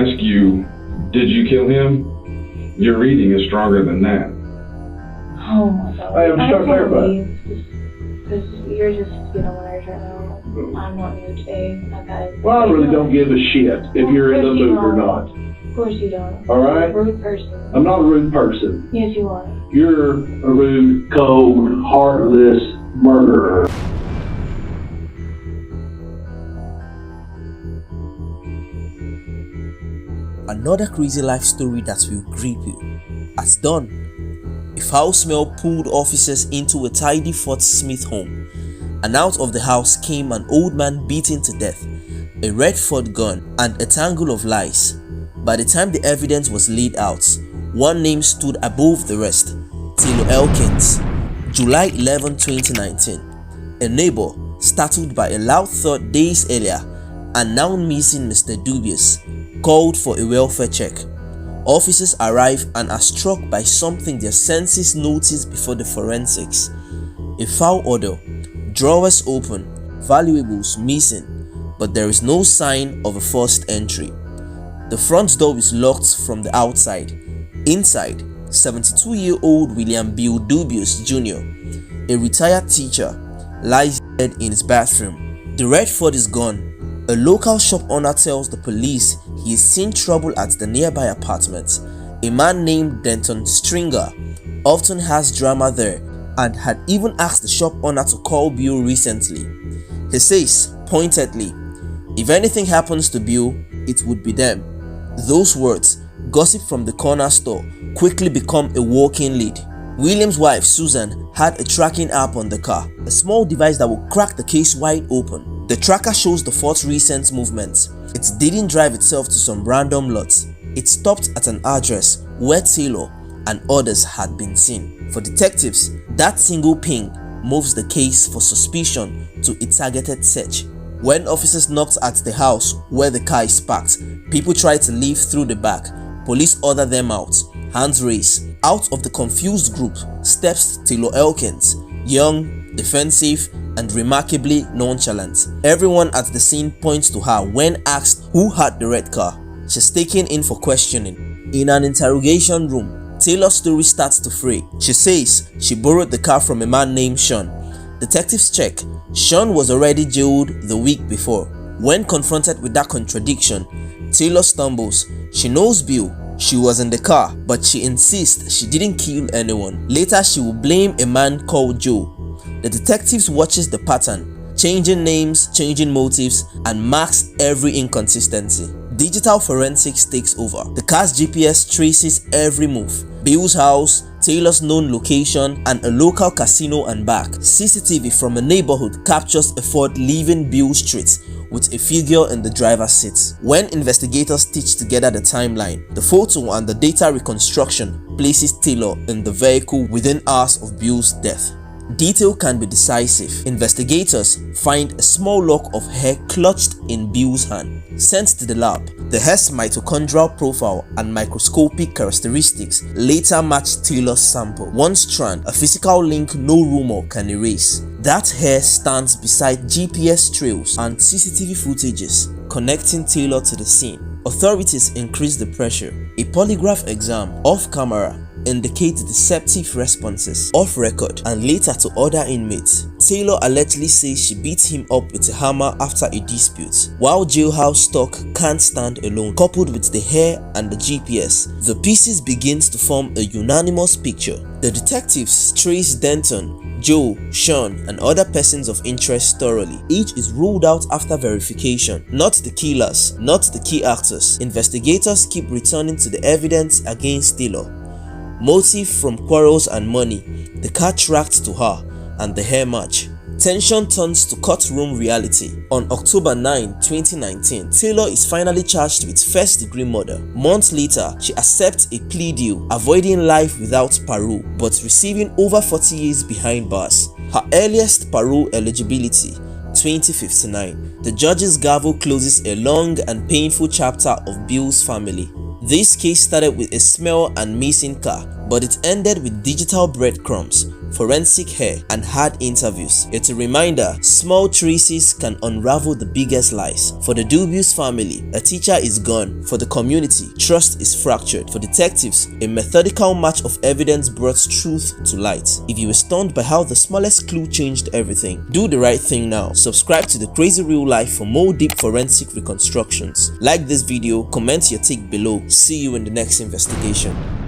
ask you, did you kill him? Your reading is stronger than that. Oh my God. I am so clarify. Because you're just getting on my nerves right now. I'm not in the mood today. Well, I really don't give a shit if you're in the mood or not. Of course you don't. All right? You're a rude person. I'm not a rude person. Yes, you are. You're a rude, cold, heartless murderer. Another crazy life story that will grip you. At dawn, a foul smell pulled officers into a tidy Fort Smith home, and out of the house came an old man beaten to death, a red Ford gun, and a tangle of lies. By the time the evidence was laid out, one name stood above the rest: Taylor Elkins. July 11, 2019. A neighbor, startled by a loud thud days earlier and now missing Mr. Dubuis, called for a welfare check. Officers arrive and are struck by something their senses noticed before the forensics: a foul odor, drawers open, valuables missing, but there is no sign of a forced entry. The front door is locked from the outside. Inside, 72-year-old William Bill Dubuis Jr., a retired teacher, lies dead in his bathroom. The red Ford is gone. A local shop owner tells the police he is seeing trouble at the nearby apartment. A man named Denton Stringer often has drama there and had even asked the shop owner to call Bill recently. He says, pointedly, if anything happens to Bill, it would be them. Those words, gossip from the corner store, quickly become a walking lead. William's wife, Susan, had a tracking app on the car, a small device that will crack the case wide open. The tracker shows the Ford's recent movements. It didn't drive itself to some random lots. It stopped at an address where Taylor and others had been seen. For detectives, that single ping moves the case for suspicion to a targeted search. When officers knocked at the house where the car is parked, people tried to leave through the back. Police order them out. Hands raised. Out of the confused group steps Taylor Elkins, young, defensive, and remarkably nonchalant. Everyone at the scene points to her when asked who had the red car. She's taken in for questioning. In an interrogation room, Taylor's story starts to fray. She says she borrowed the car from a man named Sean. Detectives check. Sean was already jailed the week before. When confronted with that contradiction, Taylor stumbles. She knows Bill. She was in the car, but she insists she didn't kill anyone. Later, she will blame a man called Joe. The detectives watches the pattern, changing names, changing motives, and marks every inconsistency. Digital forensics takes over. The car's GPS traces every move. Bill's house, Taylor's known location, and a local casino and back. CCTV from a neighborhood captures a Ford leaving Bill Street with a figure in the driver's seat. When investigators stitch together the timeline, the photo and the data reconstruction places Taylor in the vehicle within hours of Bill's death. Detail can be decisive. Investigators find a small lock of hair clutched in Bill's hand. Sent to the lab, the hair's mitochondrial profile and microscopic characteristics later match Taylor's sample. One strand, a physical link no rumor can erase. That hair stands beside GPS trails and CCTV footages connecting Taylor to the scene. Authorities increase the pressure. A polygraph exam off camera indicate deceptive responses off record and later to other inmates. Taylor allegedly says she beat him up with a hammer after a dispute. While jailhouse talk can't stand alone, coupled with the hair and the GPS, the pieces begins to form a unanimous picture. The detectives trace Denton, Joe, Sean, and other persons of interest thoroughly. Each is ruled out after verification. Not the killers, not the key actors. Investigators keep returning to the evidence against Taylor. Motive from quarrels and money, the car tracked to her, and the hair match. Tension turns to courtroom reality. On October 9, 2019, Taylor is finally charged with first-degree murder. Months later, she accepts a plea deal, avoiding life without parole, but receiving over 40 years behind bars. Her earliest parole eligibility, 2059. The judge's gavel closes a long and painful chapter of Bill's family. This case started with a smell and missing car, but it ended with digital breadcrumbs, forensic hair, and hard interviews. It's a reminder, small traces can unravel the biggest lies. For the Dubuis family, a teacher is gone. For the community, trust is fractured. For detectives, a methodical match of evidence brought truth to light. If you were stunned by how the smallest clue changed everything, do the right thing now. Subscribe to The Crazy Real Life for more deep forensic reconstructions. Like this video, comment your take below. See you in the next investigation.